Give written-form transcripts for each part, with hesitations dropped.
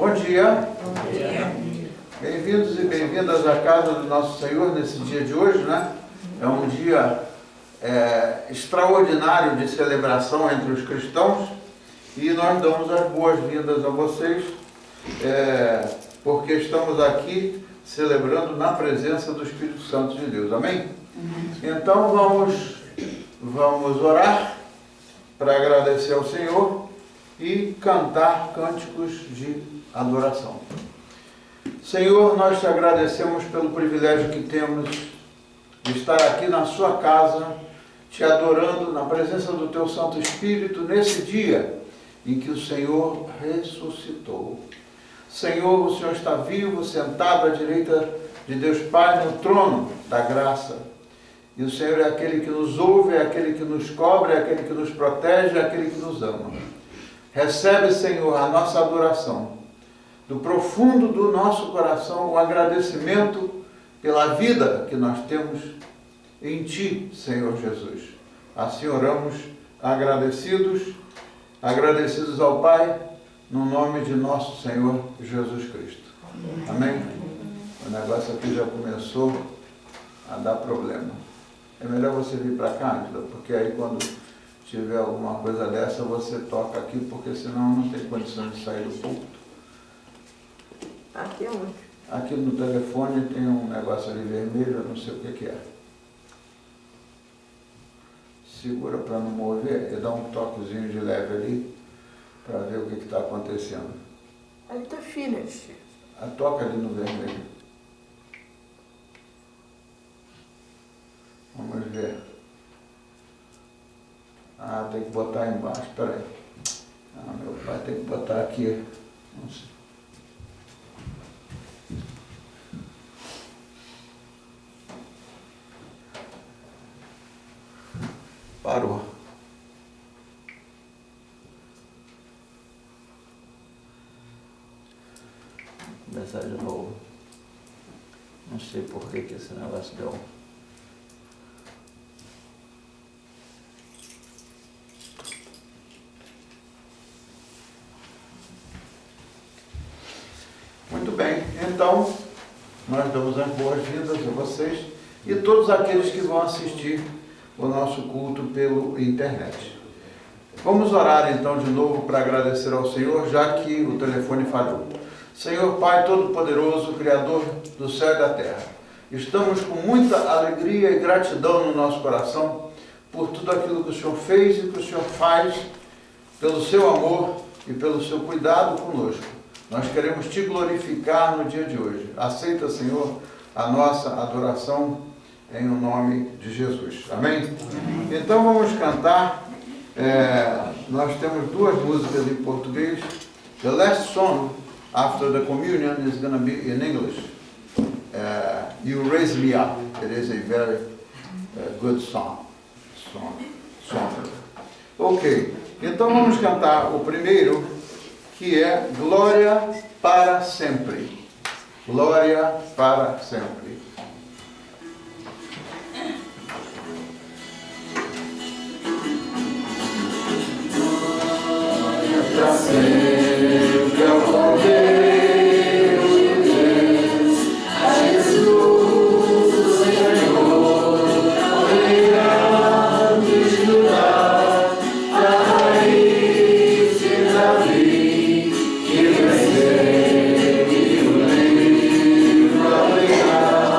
Bom dia. Bem-vindos e bem-vindas à casa do nosso Senhor nesse dia de hoje, né? É um dia extraordinário de celebração entre os cristãos e nós damos as boas-vindas a vocês porque estamos aqui celebrando na presença do Espírito Santo de Deus. Amém? Então vamos orar para agradecer ao Senhor e cantar cânticos de adoração. Senhor, nós te agradecemos pelo privilégio que temos de estar aqui na sua casa, te adorando na presença do teu Santo Espírito nesse dia em que o Senhor ressuscitou. Senhor, o Senhor está vivo, sentado à direita de Deus Pai no trono da graça. E o Senhor é aquele que nos ouve, é aquele que nos cobre, é aquele que nos protege, é aquele que nos ama. Recebe, Senhor, a nossa adoração. Do profundo do nosso coração, o agradecimento pela vida que nós temos em Ti, Senhor Jesus. Assim oramos agradecidos ao Pai, no nome de nosso Senhor Jesus Cristo. Amém? O negócio aqui já começou a dar problema. É melhor você vir para cá, Ângela, porque aí quando tiver alguma coisa dessa, você toca aqui, porque senão não tem condição de sair do púlpito. Aqui onde? Aqui no telefone tem um negócio ali vermelho, eu não sei o que é. Segura para não mover e dá um toquezinho de leve ali, para ver o que está acontecendo. Ali está finish. Toca ali no vermelho. Vamos ver. Tem que botar embaixo, peraí. Meu pai tem que botar aqui. Não sei. Parou. Vou começar de novo. Não sei por que esse negócio deu. Muito bem, então nós damos as boas-vindas a vocês e todos aqueles que vão assistir o nosso culto pela internet. Vamos orar então de novo para agradecer ao Senhor, já que o telefone falhou. Senhor Pai Todo-Poderoso, Criador do céu e da terra, estamos com muita alegria e gratidão no nosso coração por tudo aquilo que o Senhor fez e que o Senhor faz, pelo seu amor e pelo seu cuidado conosco. Nós queremos te glorificar no dia de hoje. Aceita, Senhor, a nossa adoração em nome de Jesus. Amém? Então vamos cantar. Nós temos duas músicas em português. The last song after the communion is going to be in English. You Raise Me Up. It is a very good song. Ok. Então vamos cantar o primeiro, que é Glória para Sempre. Glória para sempre. Para sempre ao Cordeiro de Deus, a Jesus, o Senhor, o Rei de Judá, a raiz de Davi, que venceu e o livro a reinar.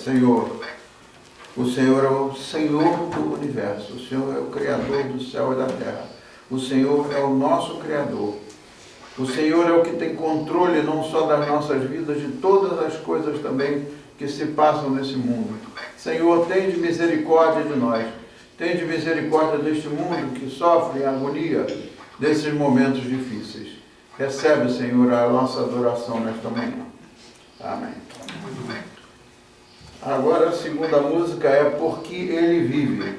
Senhor. O Senhor é o Senhor do universo. O Senhor é o Criador do céu e da terra. O Senhor é o nosso Criador. O Senhor é o que tem controle não só das nossas vidas, de todas as coisas também que se passam nesse mundo. Senhor, tende misericórdia de nós. Tende misericórdia deste mundo que sofre em agonia desses momentos difíceis. Recebe, Senhor, a nossa adoração nesta manhã. Amém. Agora a segunda música é Porque Ele Vive.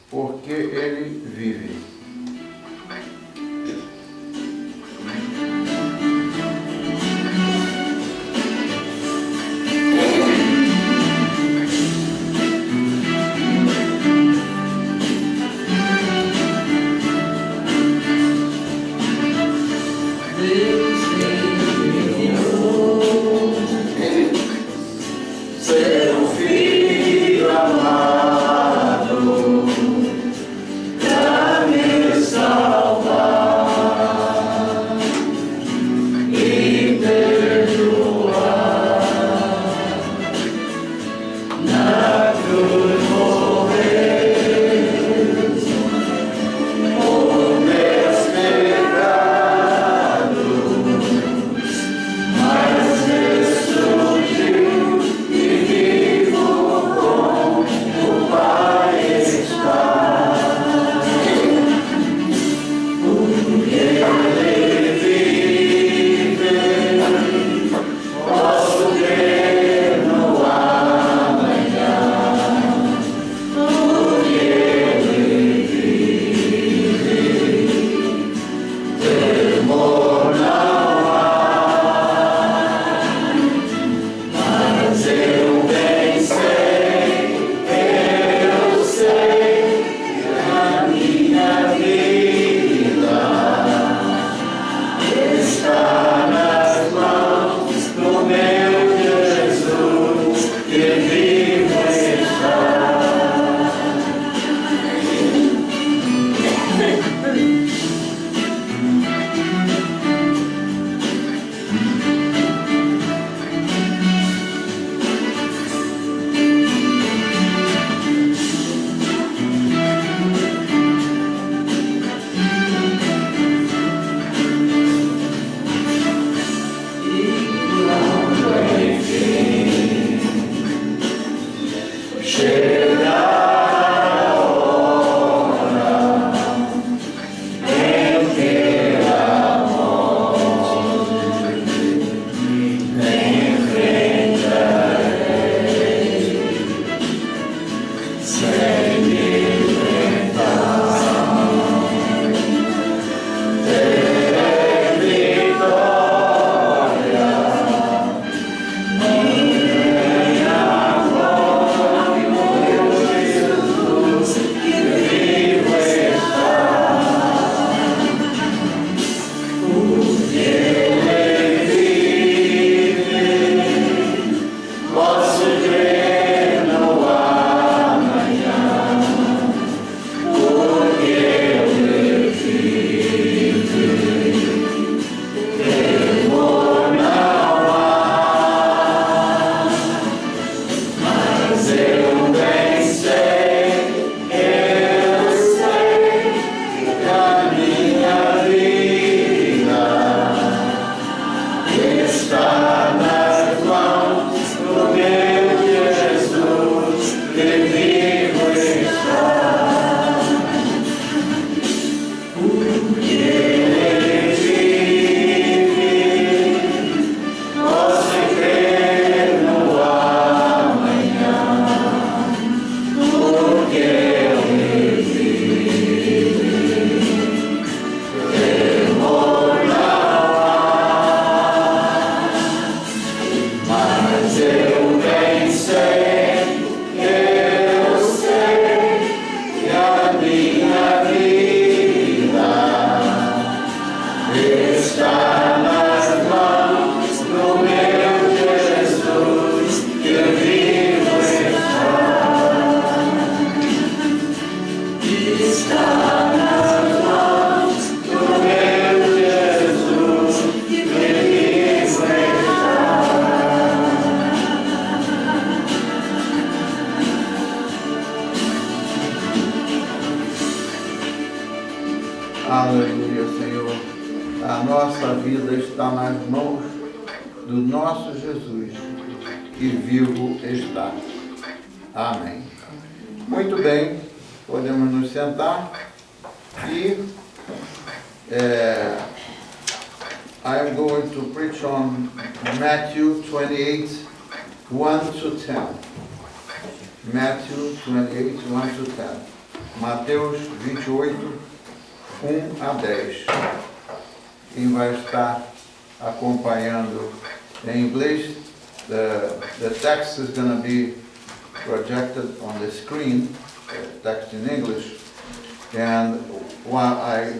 Porque Ele Vive. Amém. Aleluia, Senhor. A nossa vida está nas mãos do nosso Jesus, que vivo está. Amém. Muito bem, podemos nos sentar e I'm going to preach on Matthew 28, 1 to 10. Matthew 28, 1 to 10. Mateus 28, 1 a 10. Quem vai estar acompanhando em inglês, the text is going to be projected on the screen, text in English, and while I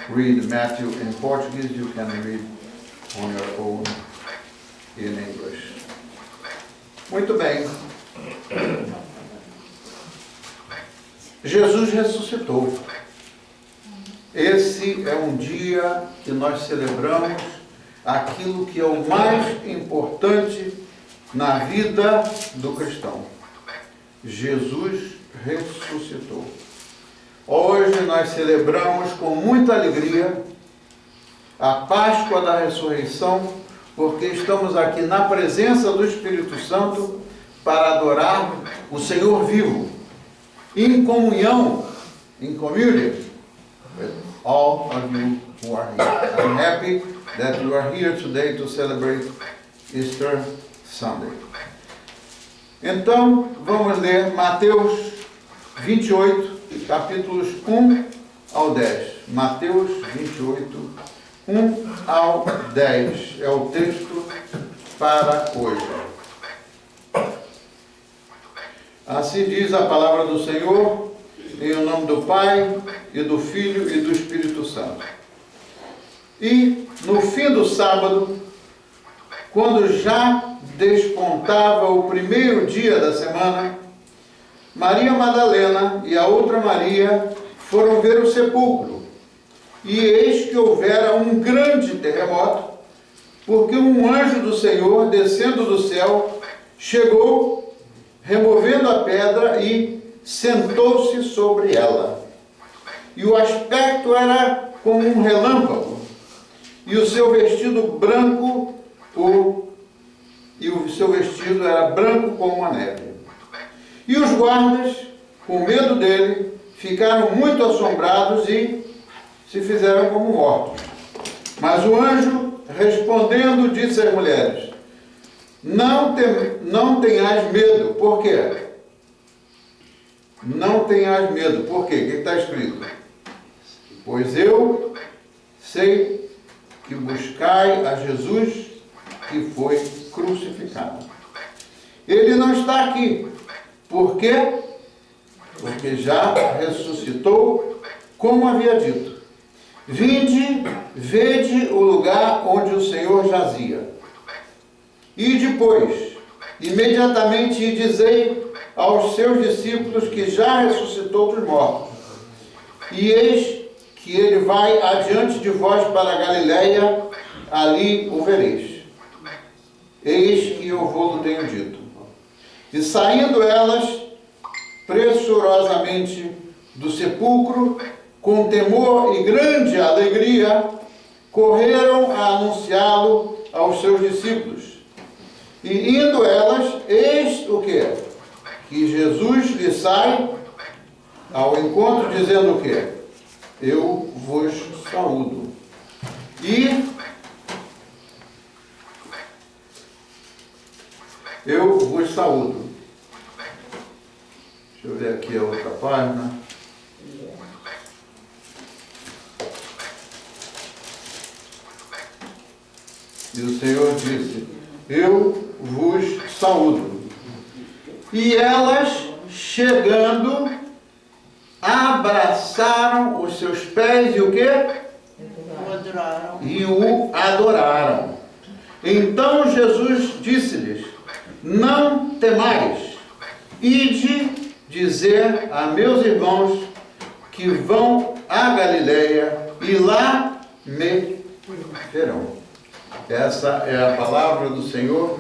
read Matthew in Portuguese, you can read on your own in English. Muito bem. Jesus ressuscitou. Esse é um dia que nós celebramos aquilo que é o mais importante na vida do cristão. Jesus ressuscitou. Hoje nós celebramos com muita alegria a Páscoa da Ressurreição, porque estamos aqui na presença do Espírito Santo para adorar o Senhor vivo, em comunhão, in community with all of you who are here. I'm happy that you are here today to celebrate Easter Sunday. Então, vamos ler Mateus 28, capítulos 1 ao 10. Mateus 28, 1 ao 10. É o texto para hoje. Assim diz a palavra do Senhor, em nome do Pai, e do Filho e do Espírito Santo. E no fim do sábado, quando já despontava o primeiro dia da semana, Maria Madalena e a outra Maria foram ver o sepulcro. E eis que houvera um grande terremoto, porque um anjo do Senhor, descendo do céu, chegou, removendo a pedra e sentou-se sobre ela. E o aspecto era como um relâmpago, e o seu vestido branco, era branco como a neve. E os guardas, com medo dele, ficaram muito assombrados e se fizeram como mortos. Mas o anjo, respondendo, disse às mulheres: Não tenhais medo. Por quê? Não tenhais medo. Por quê? O que está escrito? Pois eu sei que buscai a Jesus que foi crucificado. Ele não está aqui. Por quê? Porque já ressuscitou, como havia dito. Vinde, vede o lugar onde o Senhor jazia. E depois, imediatamente dizei aos seus discípulos que já ressuscitou dos mortos. E eis que ele vai adiante de vós para a Galileia, ali o vereis. Eis que eu vos tenho dito. E saindo elas pressurosamente do sepulcro, com temor e grande alegria, correram a anunciá-lo aos seus discípulos. E indo elas, eis o quê? Que Jesus lhe sai ao encontro, dizendo o quê? Eu vos saúdo. E eu vos saúdo. Deixa eu ver aqui a outra página. E o Senhor disse: eu vos saúdo. E elas, chegando, abraçaram os seus pés e o quê? E o adoraram. Então Jesus disse-lhes: não temais, ide dizer a meus irmãos que vão à Galileia e lá me verão. Essa é a palavra do Senhor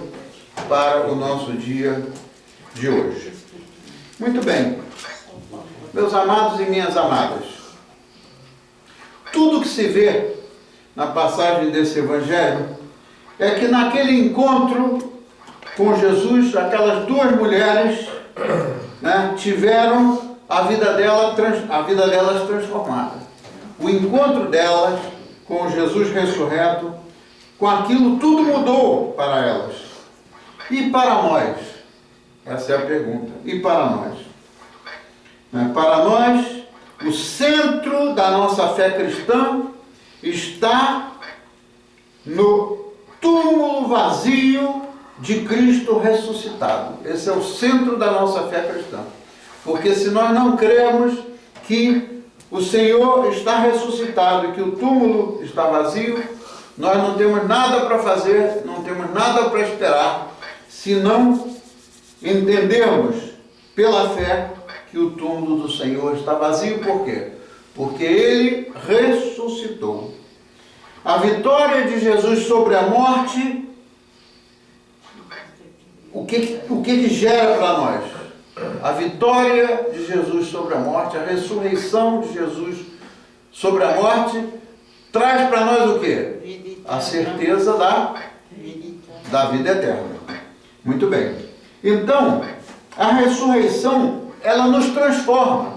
para o nosso dia de hoje. Muito bem, meus amados e minhas amadas, tudo que se vê na passagem desse evangelho é que naquele encontro com Jesus, aquelas duas mulheres, né, tiveram a vida delas transformada. O encontro delas com Jesus ressurreto, com aquilo tudo mudou para elas. E para nós? Essa é a pergunta. E para nós? Para nós, o centro da nossa fé cristã está no túmulo vazio de Cristo ressuscitado. Esse é o centro da nossa fé cristã. Porque se nós não cremos que o Senhor está ressuscitado e que o túmulo está vazio, nós não temos nada para fazer, não temos nada para esperar, se não entendermos pela fé que o túmulo do Senhor está vazio. Por quê? Porque Ele ressuscitou. A vitória de Jesus sobre a morte, o que gera para nós? A vitória de Jesus sobre a morte, a ressurreição de Jesus sobre a morte, traz para nós o quê? A certeza da vida eterna. Muito bem. Então, a ressurreição, ela nos transforma.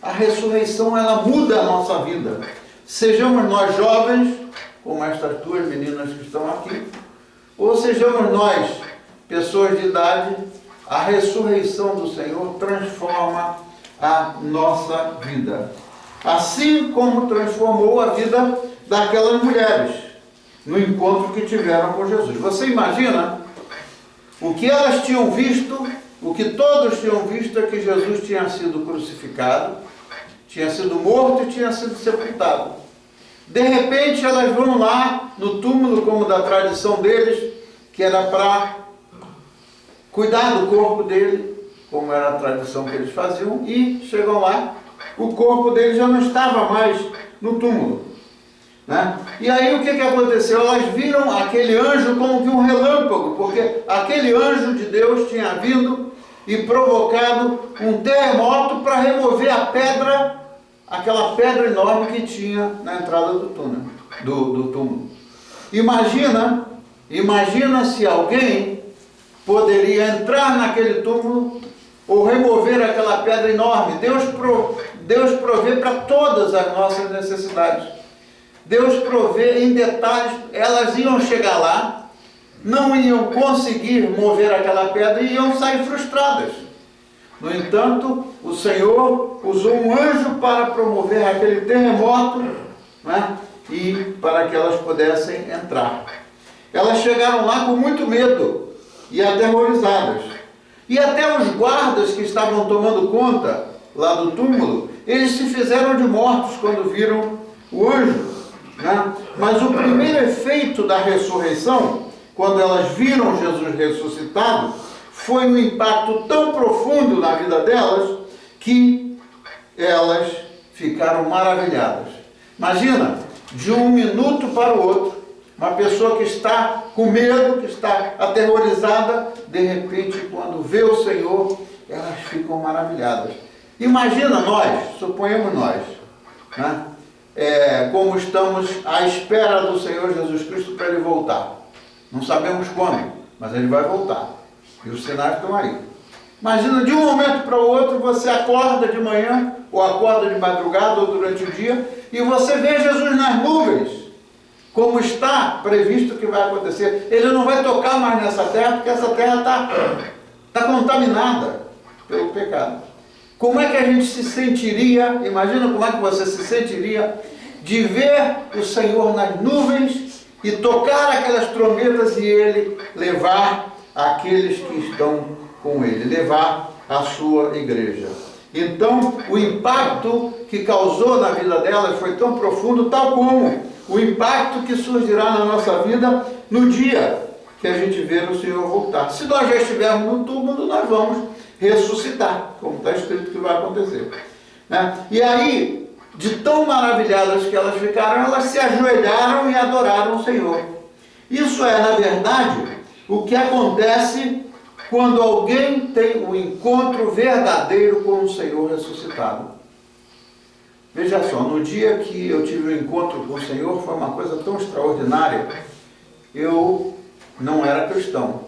A ressurreição, ela muda a nossa vida. Sejamos nós jovens, como estas duas meninas que estão aqui, ou sejamos nós, pessoas de idade, a ressurreição do Senhor transforma a nossa vida. Assim como transformou a vida daquelas mulheres, no encontro que tiveram com Jesus. Você imagina o que elas tinham visto, o que todos tinham visto é que Jesus tinha sido crucificado, tinha sido morto e tinha sido sepultado. De repente elas vão lá no túmulo, como da tradição deles, que era para cuidar do corpo dele, como era a tradição que eles faziam, e chegam lá, o corpo dele já não estava mais no túmulo, né? E aí o que aconteceu? Elas viram aquele anjo como que um relâmpago, porque aquele anjo de Deus tinha vindo e provocado um terremoto para remover a pedra, aquela pedra enorme que tinha na entrada do túmulo. Imagina se alguém poderia entrar naquele túmulo ou remover aquela pedra enorme. Deus provê para todas as nossas necessidades. Deus provê em detalhes. Elas iam chegar lá, não iam conseguir mover aquela pedra e iam sair frustradas. No entanto, o Senhor usou um anjo para promover aquele terremoto, né, e para que elas pudessem entrar. Elas chegaram lá com muito medo e aterrorizadas. E até os guardas que estavam tomando conta lá do túmulo, eles se fizeram de mortos quando viram o anjo, né? Mas o primeiro efeito da ressurreição, quando elas viram Jesus ressuscitado, foi um impacto tão profundo na vida delas que elas ficaram maravilhadas. Imagina, de um minuto para o outro, uma pessoa que está com medo, que está aterrorizada, de repente, quando vê o Senhor, elas ficam maravilhadas. Imagina nós, suponhamos nós, né? Como estamos à espera do Senhor Jesus Cristo para Ele voltar. Não sabemos quando, mas Ele vai voltar. E os sinais estão aí. Imagina, de um momento para o outro, você acorda de manhã, ou acorda de madrugada, ou durante o dia, e você vê Jesus nas nuvens, como está previsto que vai acontecer. Ele não vai tocar mais nessa terra, porque essa terra está contaminada pelo pecado. Como é que a gente se sentiria, imagina como é que você se sentiria, de ver o Senhor nas nuvens e tocar aquelas trombetas e Ele levar aqueles que estão com Ele, levar a sua igreja. Então, o impacto que causou na vida delas foi tão profundo, tal como o impacto que surgirá na nossa vida no dia que a gente ver o Senhor voltar. Se nós já estivermos no túmulo, nós vamos ressuscitar, como está escrito que vai acontecer, né? E aí, de tão maravilhadas que elas ficaram, elas se ajoelharam e adoraram o Senhor. Isso é, na verdade, o que acontece quando alguém tem um encontro verdadeiro com o Senhor ressuscitado. Veja só, no dia que eu tive um encontro com o Senhor, foi uma coisa tão extraordinária. Eu não era cristão.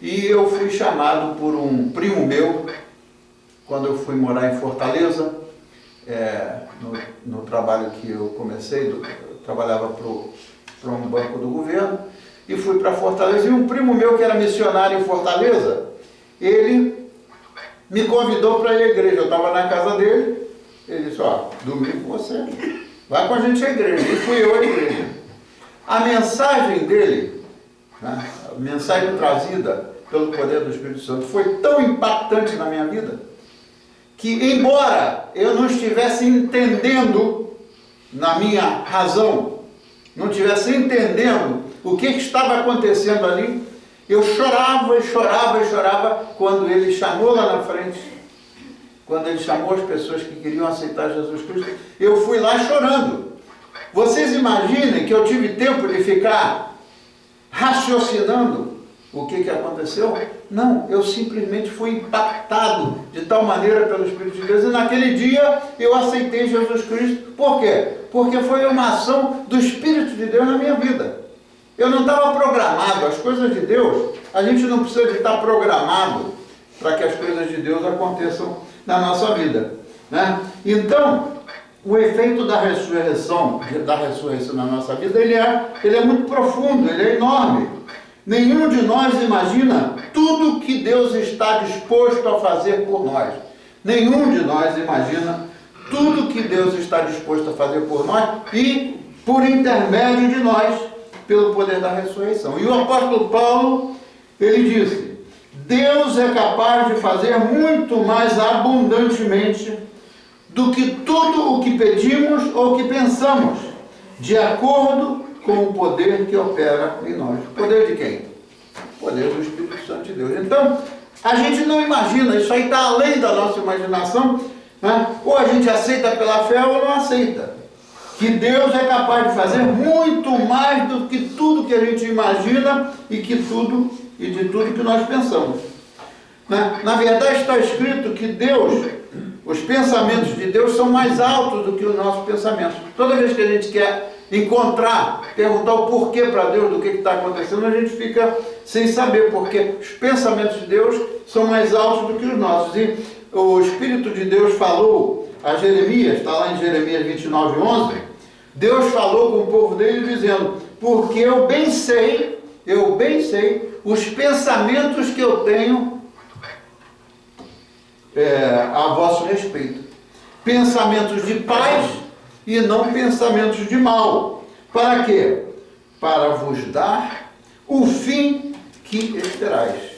E eu fui chamado por um primo meu, quando eu fui morar em Fortaleza, no trabalho que eu comecei, eu trabalhava para um banco do governo, e fui para Fortaleza, e um primo meu que era missionário em Fortaleza, ele me convidou para ir à igreja. Eu estava na casa dele, ele disse, domingo você vai com a gente à igreja. E fui eu à igreja. A mensagem dele, né, a mensagem trazida pelo poder do Espírito Santo, foi tão impactante na minha vida, que embora eu não estivesse entendendo na minha razão, não estivesse entendendo o que estava acontecendo ali, eu chorava e chorava e chorava quando ele chamou lá na frente, quando ele chamou as pessoas que queriam aceitar Jesus Cristo. Eu fui lá chorando. Vocês imaginem que eu tive tempo de ficar raciocinando o que aconteceu? Não, eu simplesmente fui impactado de tal maneira pelo Espírito de Deus. E naquele dia eu aceitei Jesus Cristo. Por quê? Porque foi uma ação do Espírito de Deus na minha vida. Eu não estava programado. As coisas de Deus, a gente não precisa de estar programado para que as coisas de Deus aconteçam na nossa vida, né? Então, o efeito da ressurreição na nossa vida, ele é muito profundo, ele é enorme. Nenhum de nós imagina tudo que Deus está disposto a fazer por nós. Nenhum de nós imagina tudo que Deus está disposto a fazer por nós e por intermédio de nós, pelo poder da ressurreição. E o apóstolo Paulo, ele disse, Deus é capaz de fazer muito mais abundantemente do que tudo o que pedimos ou que pensamos, de acordo com o poder que opera em nós. O poder de quem? O poder do Espírito Santo de Deus. Então, a gente não imagina, isso aí está além da nossa imaginação, né? Ou a gente aceita pela fé ou não aceita. Que Deus é capaz de fazer muito mais do que tudo que a gente imagina e de tudo que nós pensamos. Na verdade está escrito que Deus, os pensamentos de Deus são mais altos do que os nossos pensamentos. Toda vez que a gente quer perguntar o porquê para Deus do que está acontecendo, a gente fica sem saber, porque os pensamentos de Deus são mais altos do que os nossos. E o Espírito de Deus falou a Jeremias, está lá em Jeremias 29:11, Deus falou com o povo dele dizendo, porque eu bem sei os pensamentos que eu tenho a vosso respeito. Pensamentos de paz e não pensamentos de mal. Para quê? Para vos dar o fim que esperais.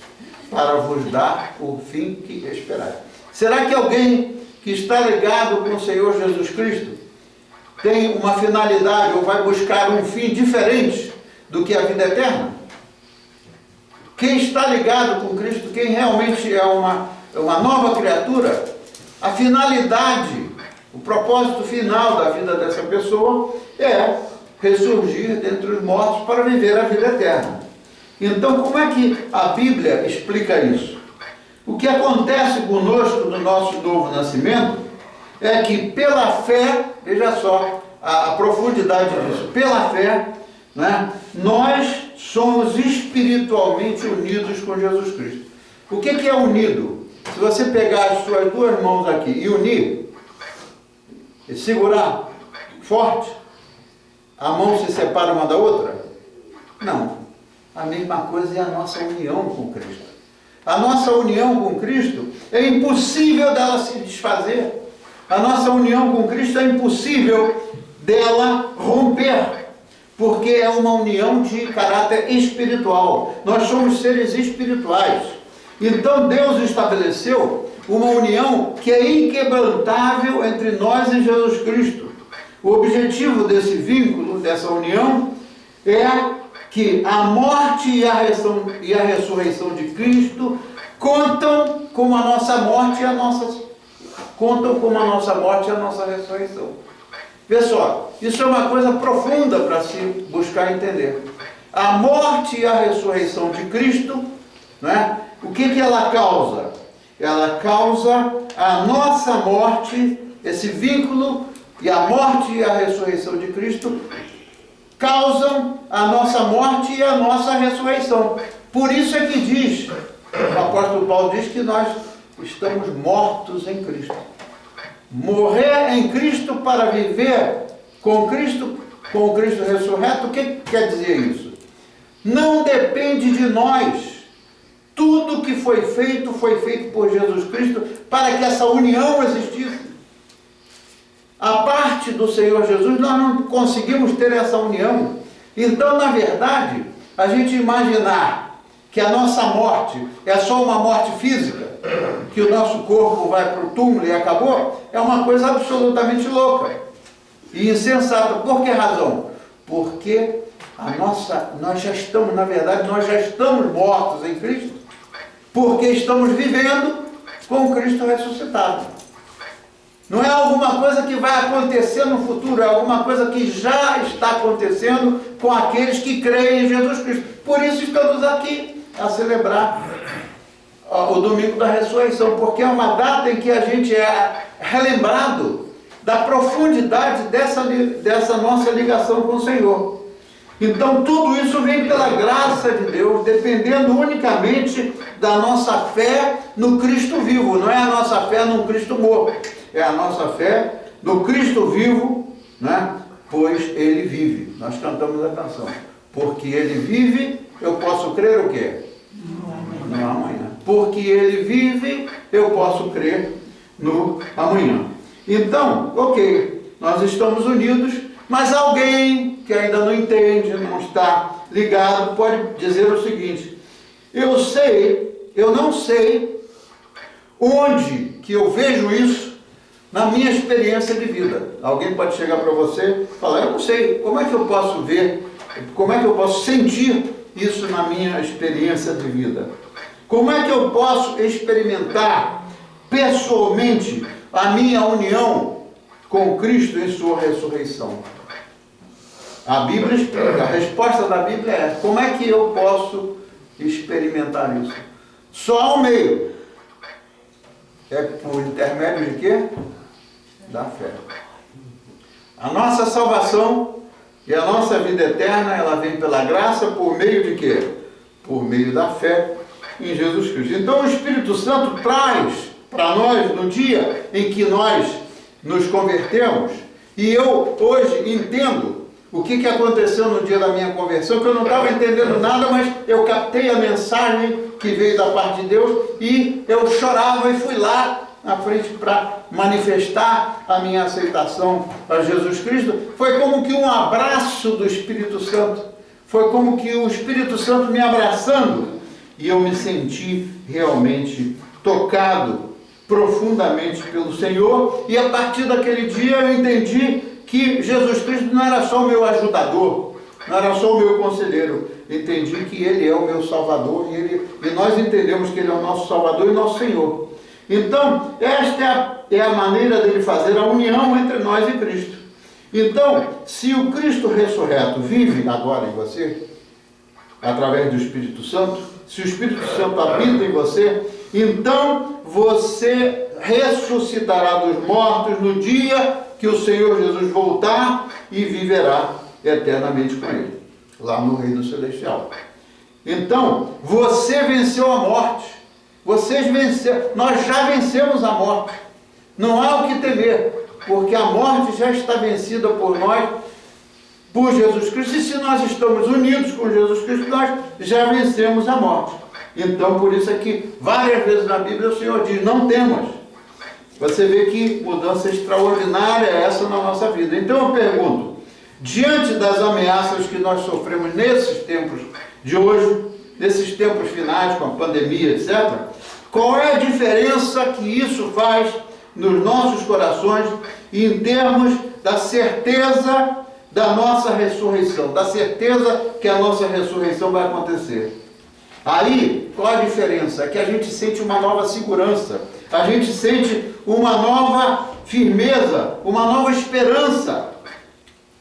Para vos dar o fim que esperais. Será que alguém que está ligado com o Senhor Jesus Cristo tem uma finalidade ou vai buscar um fim diferente do que a vida eterna? Quem está ligado com Cristo, quem realmente é uma nova criatura, a finalidade, o propósito final da vida dessa pessoa é ressurgir dentre os mortos para viver a vida eterna. Então, como é que a Bíblia explica isso? O que acontece conosco no nosso novo nascimento é que pela fé, veja só a profundidade disso, pela fé, né, nós somos espiritualmente unidos com Jesus Cristo. O que é unido? Se você pegar as suas duas mãos aqui e unir, e segurar forte, a mão se separa uma da outra? Não. A mesma coisa é a nossa união com Cristo. A nossa união com Cristo é impossível dela se desfazer. A nossa união com Cristo é impossível dela romper, porque é uma união de caráter espiritual. Nós somos seres espirituais. Então Deus estabeleceu uma união que é inquebrantável entre nós e Jesus Cristo. O objetivo desse vínculo, dessa união, é que a morte e a ressurreição de Cristo contam como a nossa morte e a nossa ressurreição. Vê só, isso é uma coisa profunda para se buscar entender. A morte e a ressurreição de Cristo, né? O que ela causa? Ela causa a nossa morte, esse vínculo E a morte e a ressurreição de Cristo causam a nossa morte e a nossa ressurreição. Por isso é que diz, o apóstolo Paulo diz que nós estamos mortos em Cristo. Morrer em Cristo para viver com Cristo ressurreto, o que quer dizer isso? Não depende de nós. Tudo que foi feito por Jesus Cristo para que essa união existisse. A parte do Senhor Jesus, nós não conseguimos ter essa união. Então, na verdade, a gente imaginar que a nossa morte é só uma morte física, que o nosso corpo vai para o túmulo e acabou, é uma coisa absolutamente louca e insensata. Por que razão? Porque nós já estamos, na verdade, nós já estamos mortos em Cristo, porque estamos vivendo com Cristo ressuscitado. Não é alguma coisa que vai acontecer no futuro, é alguma coisa que já está acontecendo com aqueles que creem em Jesus Cristo. Por isso estamos aqui a celebrar o domingo da ressurreição, porque é uma data em que a gente é relembrado da profundidade dessa nossa ligação com o Senhor. Então tudo isso vem pela graça de Deus, dependendo unicamente da nossa fé no Cristo vivo. Não é a nossa fé no Cristo morto, é a nossa fé no Cristo vivo, né? Pois Ele vive. Nós cantamos a canção. Porque Ele vive, eu posso crer o quê? No amanhã. Porque Ele vive, eu posso crer no amanhã. Então, ok, nós estamos unidos, mas alguém que ainda não entende, não está ligado, pode dizer o seguinte: eu não sei onde que eu vejo isso na minha experiência de vida. Alguém pode chegar para você e falar: eu não sei, como é que eu posso ver, como é que eu posso sentir isso na minha experiência de vida? Como é que eu posso experimentar pessoalmente a minha união com Cristo em sua ressurreição? A Bíblia explica, a resposta da Bíblia é: como é que eu posso experimentar isso? Só há um meio. É por intermédio de quê? Da fé. A nossa salvação e a nossa vida eterna, ela vem pela graça por meio de quê? Por meio da fé em Jesus Cristo. Então o Espírito Santo traz para nós, no dia em que nós nos convertemos, e eu hoje entendo o que aconteceu no dia da minha conversão, que eu não estava entendendo nada, mas eu captei a mensagem que veio da parte de Deus e eu chorava e fui lá na frente para manifestar a minha aceitação a Jesus Cristo. Foi como que um abraço do Espírito Santo, foi como que o Espírito Santo me abraçando, e eu me senti realmente tocado profundamente pelo Senhor, e a partir daquele dia eu entendi que Jesus Cristo não era só o meu ajudador, não era só o meu conselheiro. Entendi que Ele é o meu Salvador, e nós entendemos que Ele é o nosso Salvador e nosso Senhor. Então, esta é a maneira dele fazer a união entre nós e Cristo. Então, se o Cristo ressurreto vive agora em você, através do Espírito Santo, se o Espírito Santo habita em você, então você ressuscitará dos mortos no dia que o Senhor Jesus voltar e viverá eternamente com Ele, lá no Reino Celestial. Então, você venceu a morte. Vocês venceram. Nós já vencemos a morte. Não há o que temer, porque a morte já está vencida por nós, por Jesus Cristo. E se nós estamos unidos com Jesus Cristo, nós já vencemos a morte. Então, por isso é que várias vezes na Bíblia o Senhor diz: não temas. Você vê que mudança extraordinária é essa na nossa vida. Então eu pergunto, diante das ameaças que nós sofremos nesses tempos de hoje, nesses tempos finais com a pandemia, etc., qual é a diferença que isso faz nos nossos corações em termos da certeza da nossa ressurreição, da certeza que a nossa ressurreição vai acontecer? Aí, qual a diferença? É que a gente sente uma nova segurança, a gente sente uma nova firmeza, uma nova esperança,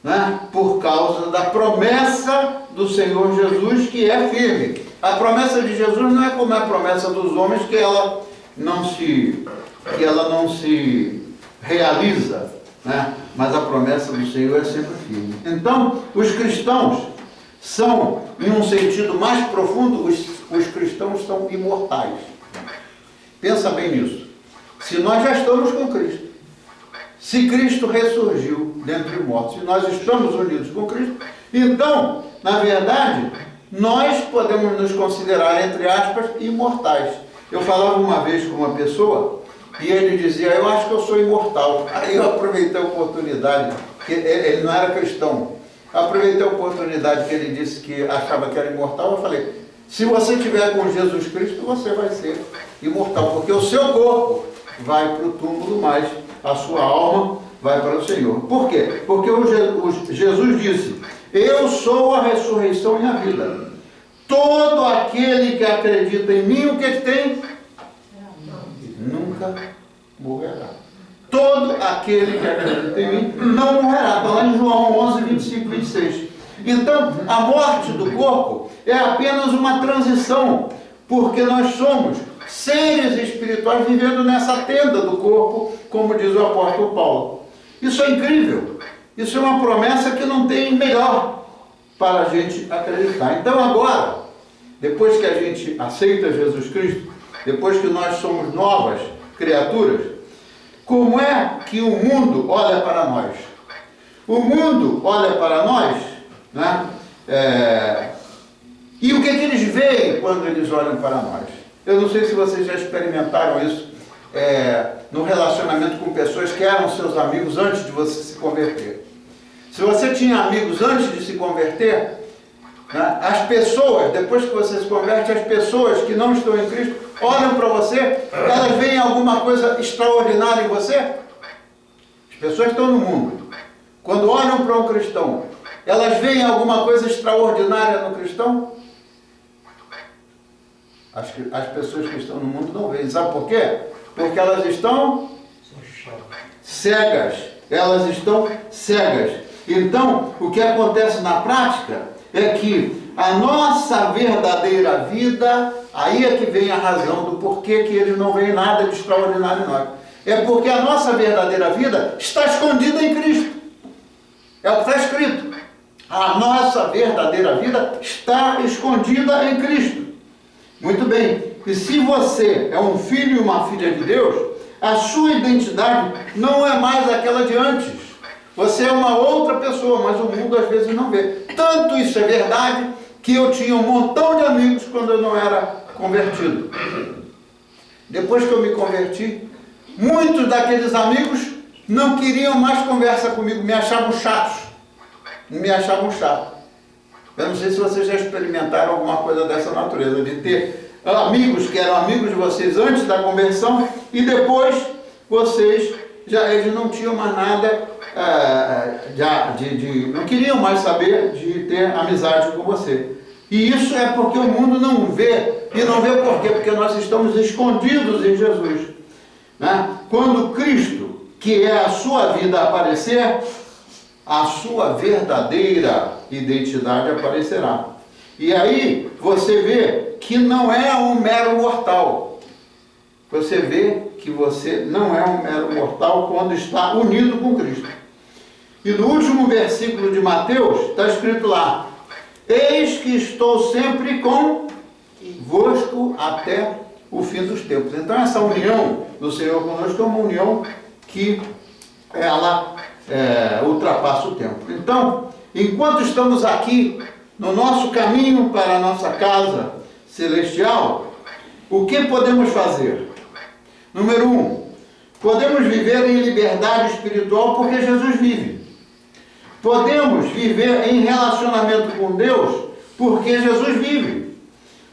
né? Por causa da promessa do Senhor Jesus, que é firme. A promessa de Jesus não é como a promessa dos homens, que ela não se realiza né? Mas a promessa do Senhor é sempre firme. Então, os cristãos são, em um sentido mais profundo, os cristãos são imortais. Pensa bem nisso. Se nós já estamos com Cristo, se Cristo ressurgiu dentre os mortos, se nós estamos unidos com Cristo, então, na verdade, nós podemos nos considerar, entre aspas, imortais. Eu falava uma vez com uma pessoa e ele dizia, eu acho que eu sou imortal. Aí eu aproveitei a oportunidade, que ele não era cristão, aproveitei a oportunidade que ele disse que achava que era imortal, eu falei, se você estiver com Jesus Cristo, você vai ser imortal, porque o seu corpo vai para o túmulo, mas a sua alma vai para o Senhor. Por quê? Porque Jesus disse, eu sou a ressurreição e a vida. Todo aquele que acredita em mim, o que tem? Nunca morrerá. Todo aquele que acredita em mim não morrerá. Está lá em João 11, 25, 26. Então, a morte do corpo é apenas uma transição, porque nós somos seres espirituais vivendo nessa tenda do corpo, como diz o apóstolo Paulo. Isso é incrível. Isso é uma promessa que não tem melhor para a gente acreditar. Então agora, depois que a gente aceita Jesus Cristo, depois que nós somos novas criaturas, como é que o mundo olha para nós? O mundo olha para nós, né? E o que eles veem quando eles olham para nós? Eu não sei se vocês já experimentaram isso no relacionamento com pessoas que eram seus amigos antes de você se converter. Se você tinha amigos antes de se converter, né, as pessoas, depois que você se converte, as pessoas que não estão em Cristo, olham para você, elas veem alguma coisa extraordinária em você? As pessoas estão no mundo. Quando olham para um cristão, elas veem alguma coisa extraordinária no cristão? As pessoas que estão no mundo não veem. Sabe por quê? Porque elas estão cegas. Elas estão cegas. Então, o que acontece na prática é que a nossa verdadeira vida, aí é que vem a razão do porquê que eles não veem nada de extraordinário em nós. É porque a nossa verdadeira vida está escondida em Cristo. É o que está escrito. A nossa verdadeira vida está escondida em Cristo. Muito bem. E se você é um filho e uma filha de Deus, a sua identidade não é mais aquela de antes. Você é uma outra pessoa, mas o mundo às vezes não vê. Tanto isso é verdade que eu tinha um montão de amigos quando eu não era convertido. Depois que eu me converti, muitos daqueles amigos não queriam mais conversa comigo, me achavam chatos. Me achavam chato. Eu não sei se vocês já experimentaram alguma coisa dessa natureza, de ter amigos que eram amigos de vocês antes da conversão e depois eles não tinham mais nada, não queriam mais saber de ter amizade com você. E isso é porque o mundo não vê. E não vê por quê? Porque nós estamos escondidos em Jesus. Né? Quando Cristo, que é a sua vida, aparecer, a sua verdadeira identidade aparecerá. E aí você vê que não é um mero mortal. Você vê que você não é um mero mortal quando está unido com Cristo. E no último versículo de Mateus está escrito lá: eis que estou sempre convosco até o fim dos tempos. Então essa união do Senhor conosco é uma união que ela ultrapassa o tempo. Então, enquanto estamos aqui no nosso caminho para a nossa casa celestial, o que podemos fazer? Número 1, podemos viver em liberdade espiritual porque Jesus vive. Podemos viver em relacionamento com Deus porque Jesus vive.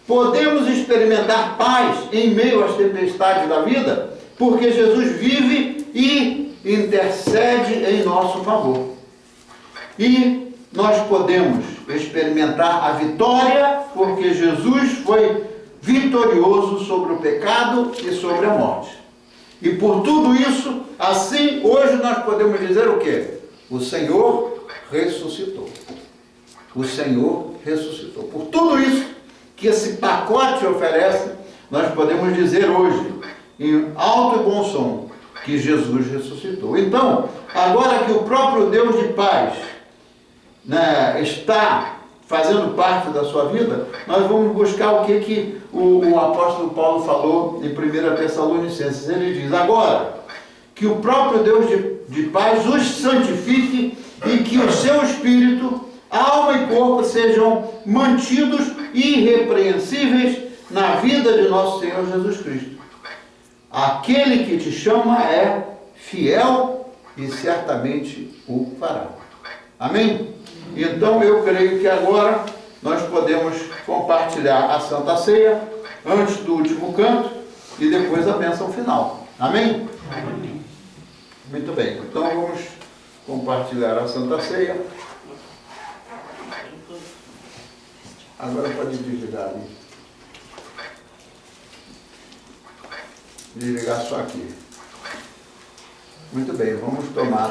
Podemos experimentar paz em meio às tempestades da vida porque Jesus vive e intercede em nosso favor. E nós podemos experimentar a vitória porque Jesus foi vitorioso sobre o pecado e sobre a morte. E por tudo isso, assim, hoje nós podemos dizer o quê? O Senhor ressuscitou. O Senhor ressuscitou. Por tudo isso que esse pacote oferece, nós podemos dizer hoje, em alto e bom som, que Jesus ressuscitou. Então, agora que o próprio Deus de paz, né, está fazendo parte da sua vida, nós vamos buscar o que o apóstolo Paulo falou em 1 Tessalonicenses. Ele diz: agora que o próprio Deus de paz os santifique e que o seu espírito, alma e corpo sejam mantidos irrepreensíveis na vida de nosso Senhor Jesus Cristo. Aquele que te chama é fiel e certamente o fará. Amém? Então eu creio que agora nós podemos compartilhar a Santa Ceia antes do último canto e depois a bênção final. Amém? Amém. Muito bem, então vamos compartilhar a Santa Ceia. Agora pode desligar ali. Desligar só aqui. Muito bem, vamos tomar